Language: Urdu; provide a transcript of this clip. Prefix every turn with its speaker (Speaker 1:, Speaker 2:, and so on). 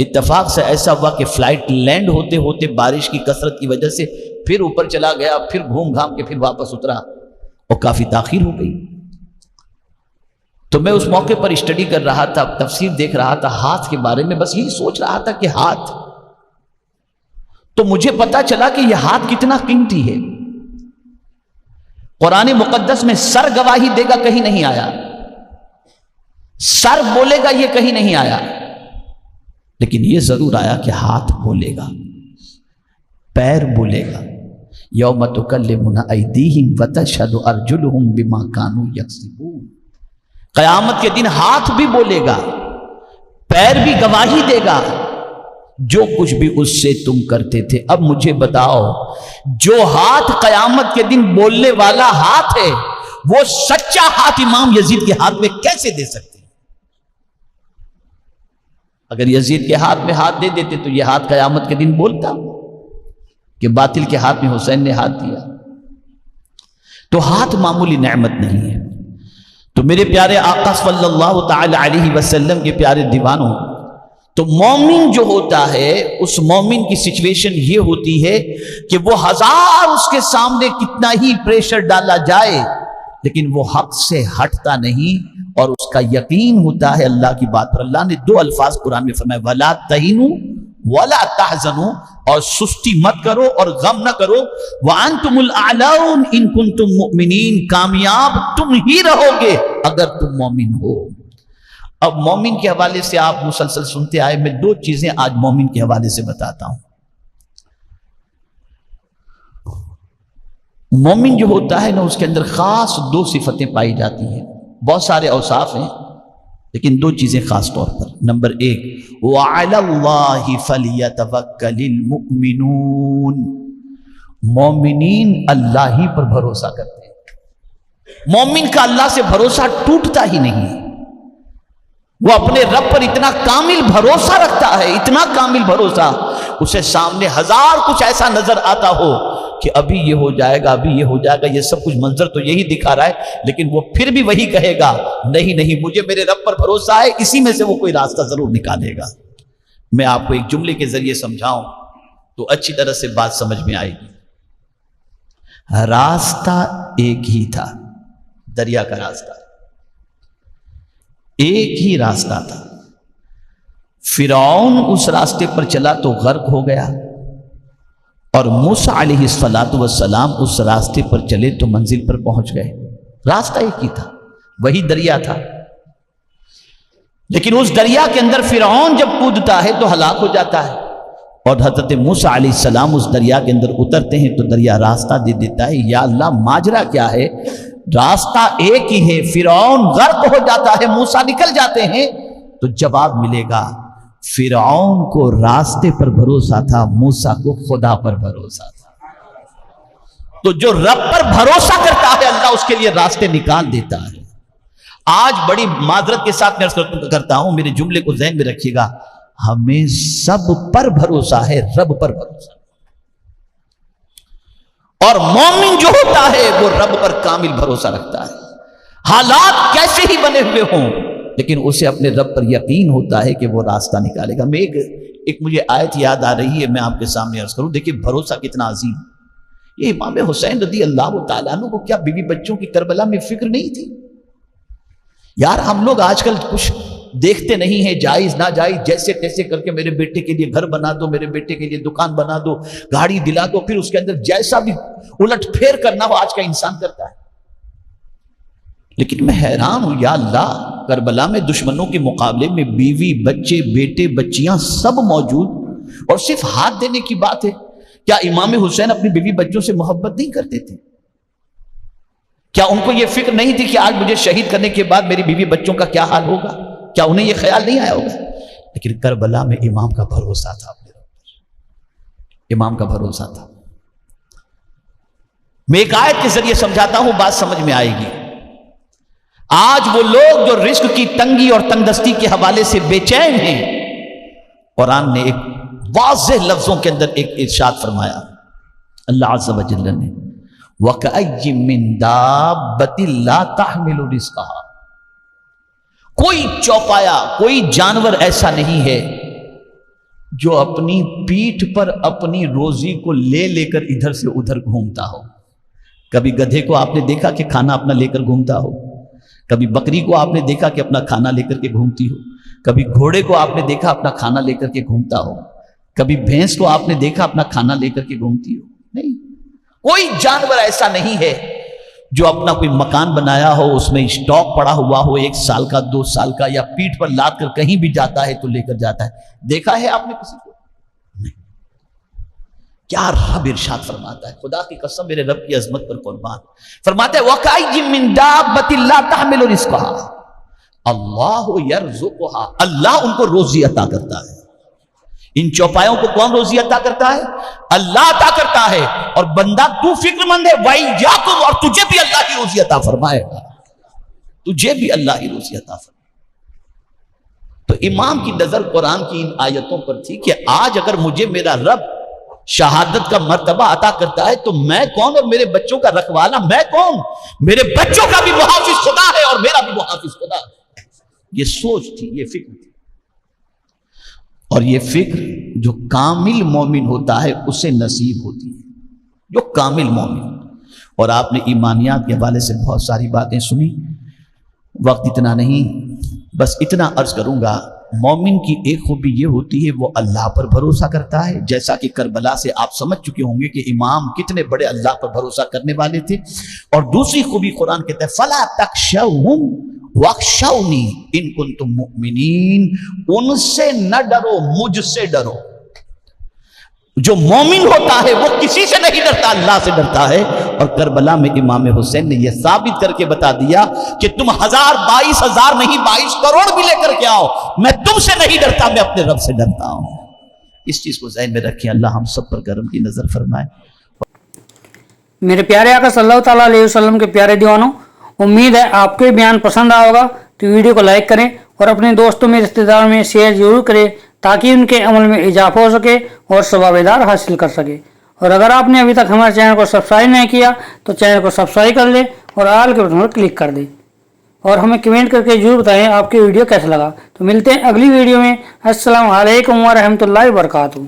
Speaker 1: اتفاق سے ایسا ہوا کہ فلائٹ لینڈ ہوتے ہوتے بارش کی کثرت کی وجہ سے پھر اوپر چلا گیا، پھر گھوم گھام کے پھر واپس اترا اور کافی تاخیر ہو گئی۔ تو میں اس موقع پر اسٹڈی کر رہا تھا، تفسیر دیکھ رہا تھا ہاتھ کے بارے میں، بس یہی سوچ رہا تھا کہ ہاتھ، تو مجھے پتا چلا کہ یہ ہاتھ کتنا قیمتی ہے۔ قرآن مقدس میں سر گواہی دے گا کہیں نہیں آیا، سر بولے گا یہ کہیں نہیں آیا، لیکن یہ ضرور آیا کہ ہاتھ بولے گا، پیر بولے گا۔ یوم تکلمنا ایدیہم وتشہد ارجلہم بما کانوا یکسبون، قیامت کے دن ہاتھ بھی بولے گا، پیر بھی گواہی دے گا جو کچھ بھی اس سے تم کرتے تھے۔ اب مجھے بتاؤ، جو ہاتھ قیامت کے دن بولنے والا ہاتھ ہے، وہ سچا ہاتھ امام یزید کے ہاتھ میں کیسے دے سکتے ہیں؟ اگر یزید کے ہاتھ میں ہاتھ دے دیتے تو یہ ہاتھ قیامت کے دن بولتا کہ باطل کے ہاتھ میں حسین نے ہاتھ دیا۔ تو ہاتھ معمولی نعمت نہیں ہے۔ تو میرے پیارے آقا صلی اللہ تعالی علیہ وسلم کے پیارے دیوانوں، تو مومن جو ہوتا ہے، اس مومن کی سچویشن یہ ہوتی ہے کہ وہ ہزار اس کے سامنے کتنا ہی پریشر ڈالا جائے، لیکن وہ حق سے ہٹتا نہیں اور اس کا یقین ہوتا ہے اللہ کی بات پر۔ اللہ نے دو الفاظ قرآن میں فرمائے، وَلَا تَهِنُوا وَلَا تَحْزَنُوا، اور سستی مت کرو اور غم نہ کرو، وَأَنْتُمُ الْأَعْلَوْنَ إِن كُنتُم مُؤْمِنِينَ، کامیاب تم ہی رہو گے اگر تم مومن ہو۔ اب مومن کے حوالے سے آپ مسلسل سنتے آئے، میں دو چیزیں آج مومن کے حوالے سے بتاتا ہوں۔ مومن جو ہوتا ہے نا، اس کے اندر خاص دو صفتیں پائی جاتی ہیں، بہت سارے اوصاف ہیں لیکن دو چیزیں خاص طور پر۔ نمبر ایک، وَعَلَى اللَّهِ فَلْيَتَوَكَّلِ الْمُؤْمِنُونَ، مومنین اللہ ہی پر بھروسہ کرتے ہیں۔ مومن کا اللہ سے بھروسہ ٹوٹتا ہی نہیں، وہ اپنے رب پر اتنا کامل بھروسہ رکھتا ہے، اتنا کامل بھروسہ، اسے سامنے ہزار کچھ ایسا نظر آتا ہو کہ ابھی یہ ہو جائے گا، ابھی یہ ہو جائے گا، یہ سب کچھ منظر تو یہی دکھا رہا ہے، لیکن وہ پھر بھی وہی کہے گا، نہیں نہیں، مجھے میرے رب پر بھروسہ ہے، اسی میں سے وہ کوئی راستہ ضرور نکالے گا۔ میں آپ کو ایک جملے کے ذریعے سمجھاؤں تو اچھی طرح سے بات سمجھ میں آئے گی۔ راستہ ایک ہی تھا، دریا کا راستہ، ایک ہی راستہ تھا۔ فرعون اس راستے پر چلا تو غرق ہو گیا، اور موسیٰ علیہ السلام اس راستے پر چلے تو منزل پر پہنچ گئے۔ راستہ ایک ہی تھا، وہی دریا تھا، لیکن اس دریا کے اندر فرعون جب کودتا ہے تو ہلاک ہو جاتا ہے، اور حضرت موسیٰ علیہ السلام اس دریا کے اندر اترتے ہیں تو دریا راستہ دے دیتا ہے۔ یا اللہ، ماجرا کیا ہے؟ راستہ ایک ہی ہے، فرعون غرق ہو جاتا ہے، موسیٰ نکل جاتے ہیں، تو جواب ملے گا فرعون کو راستے پر بھروسہ تھا، موسیٰ کو خدا پر بھروسہ تھا۔ تو جو رب پر بھروسہ کرتا ہے اللہ اس کے لیے راستے نکال دیتا ہے۔ آج بڑی معذرت کے ساتھ میں عرض کرتا ہوں، میرے جملے کو ذہن میں رکھیے گا، ہمیں سب پر بھروسہ ہے، رب پر بھروسہ، اور مومن جو ہوتا ہے وہ رب پر کامل بھروسہ رکھتا ہے، حالات کیسے ہی بنے ہوئے ہوں، لیکن اسے اپنے رب پر یقین ہوتا ہے کہ وہ راستہ نکالے گا۔ میں ایک مجھے آیت یاد آ رہی ہے، میں آپ کے سامنے عرض کروں۔ دیکھیے بھروسہ کتنا عظیم۔ یہ امام حسین رضی اللہ تعالیٰ عنہ کو کیا بیوی بچوں کی کربلا میں فکر نہیں تھی؟ یار ہم لوگ آج کل کچھ دیکھتے نہیں ہیں، جائز ناجائز جیسے تیسے کر کے میرے بیٹے کے لیے گھر بنا دو، میرے بیٹے کے لیے دکان بنا دو، گاڑی دلا دو، پھر اس کے اندر جیسا بھی الٹ پھیر کرنا ہو آج کا انسان کرتا ہے۔ لیکن میں حیران ہوں، یا اللہ، کربلا میں دشمنوں کے مقابلے میں بیوی بچے بیٹے بچیاں سب موجود، اور صرف ہاتھ دینے کی بات ہے۔ کیا امام حسین اپنی بیوی بچوں سے محبت نہیں کرتے تھے؟ کیا ان کو یہ فکر نہیں تھی کہ آج مجھے شہید کرنے کے بعد میری بیوی بچوں کا کیا حال ہوگا؟ کیا انہیں یہ خیال نہیں آیا ہوگا؟ لیکن کربلا میں امام کا بھروسہ تھا، اپنے امام کا بھروسہ تھا۔ میں ایک آیت کے ذریعے سمجھاتا ہوں، بات سمجھ میں آئے گی۔ آج وہ لوگ جو رزق کی تنگی اور تنگ دستی کے حوالے سے بے چین ہیں، قرآن نے ایک واضح لفظوں کے اندر ایک ارشاد فرمایا، اللہ عز و جل نے، وَكَأَيٍّ مِّن دَابَّةٍ لَا تَحْمِلُ رِزْقَهَا، کوئی چوپایا، کوئی جانور ایسا نہیں ہے جو اپنی پیٹھ پر اپنی روزی کو لے لے کر ادھر سے ادھر گھومتا ہو. کبھی گدھے کو آپ نے دیکھا کہ کھانا اپنا لے کر گھومتا ہو؟ کبھی بکری کو آپ نے دیکھا کہ اپنا کھانا لے کر کے گھومتی ہو؟ کبھی گھوڑے کو آپ نے دیکھا اپنا کھانا لے کر کے گھومتا ہو؟ کبھی بھینس کو آپ نے دیکھا اپنا کھانا لے کر کے گھومتی ہو؟ نہیں. کوئی جانور ایسا نہیں ہے جو اپنا کوئی مکان بنایا ہو، اس میں اسٹاک پڑا ہوا ہو 1 سال کا 2 سال کا، یا پیٹھ پر لاد کر کہیں بھی جاتا ہے تو لے کر جاتا ہے. دیکھا ہے آپ نے کسی کو؟ نہیں. کیا رب ارشاد فرماتا ہے، خدا کی قسم میرے رب کی عظمت پر قربان، فرماتا ہے وَكَأَيٍّ مِّن دَابَّةٍ لَا تَحْمِلُ رِزْقَهَا اللَّهُ يَرْزُقُهَا، اللہ ان کو روزی عطا کرتا ہے. ان چوپایوں کو کون روزی عطا کرتا ہے؟ اللہ عطا کرتا ہے. اور بندہ تو فکر مند ہے وَإِيَّاكُمْ، اور تجھے بھی اللہ ہی روزی عطا فرمائے گا، تجھے بھی اللہ ہی روزی عطا فرمائے. تو امام کی نظر قرآن کی ان آیتوں پر تھی کہ آج اگر مجھے میرا رب شہادت کا مرتبہ عطا کرتا ہے تو میں کون اور میرے بچوں کا رکھوالا میں کون؟ میرے بچوں کا بھی محافظ خدا ہے اور میرا بھی محافظ خدا ہے. یہ سوچ تھی، یہ فکر تھی. اور یہ فکر جو کامل مومن ہوتا ہے اسے نصیب ہوتی ہے، جو کامل مومن. اور آپ نے ایمانیات کے حوالے سے بہت ساری باتیں سنی، وقت اتنا نہیں، بس اتنا عرض کروں گا. مومن کی ایک خوبی یہ ہوتی ہے وہ اللہ پر بھروسہ کرتا ہے، جیسا کہ کربلا سے آپ سمجھ چکے ہوں گے کہ امام کتنے بڑے اللہ پر بھروسہ کرنے والے تھے. اور دوسری خوبی قرآن کہتا ہے فَلَا تَخْشَوْهُمْ وَاخْشَوْنِي إِن كُنتُم مُؤْمِنِينَ، ان سے نہ ڈرو، مجھ سے ڈرو. جو مومن ہوتا ہے وہ کسی سے نہیں ڈرتا، اللہ سے ڈرتا ہے. اور کربلا میں امام حسین نے یہ ثابت کر کے بتا دیا کہ تم 22,000 نہیں 22 کروڑ بھی لے کر کے آؤ، میں تم سے نہیں ڈرتا، میں اپنے رب سے ڈرتا ہوں. اس چیز کو ذہن میں رکھیں. اللہ ہم سب پر کرم کی نظر فرمائے.
Speaker 2: میرے پیارے آقا صلی اللہ تعالیٰ علیہ وسلم کے پیارے دیوانوں، امید ہے آپ کو بیان پسند آیا ہوگا. تو ویڈیو کو لائک کریں اور اپنے دوستوں میں رشتہ داروں میں شیئر ضرور کریں تاکہ ان کے عمل میں اضافہ ہو سکے اور ثوابدار حاصل کر سکے. اور اگر آپ نے ابھی تک ہمارے چینل کو سبسکرائب نہیں کیا تو چینل کو سبسکرائب کر لیں اور آل کے بٹن پر کلک کر دیں. اور ہمیں کمنٹ کر کے ضرور بتائیں آپ کی ویڈیو کیسا لگا. تو ملتے ہیں اگلی ویڈیو میں. السلام علیکم ورحمۃ اللہ وبرکاتہ.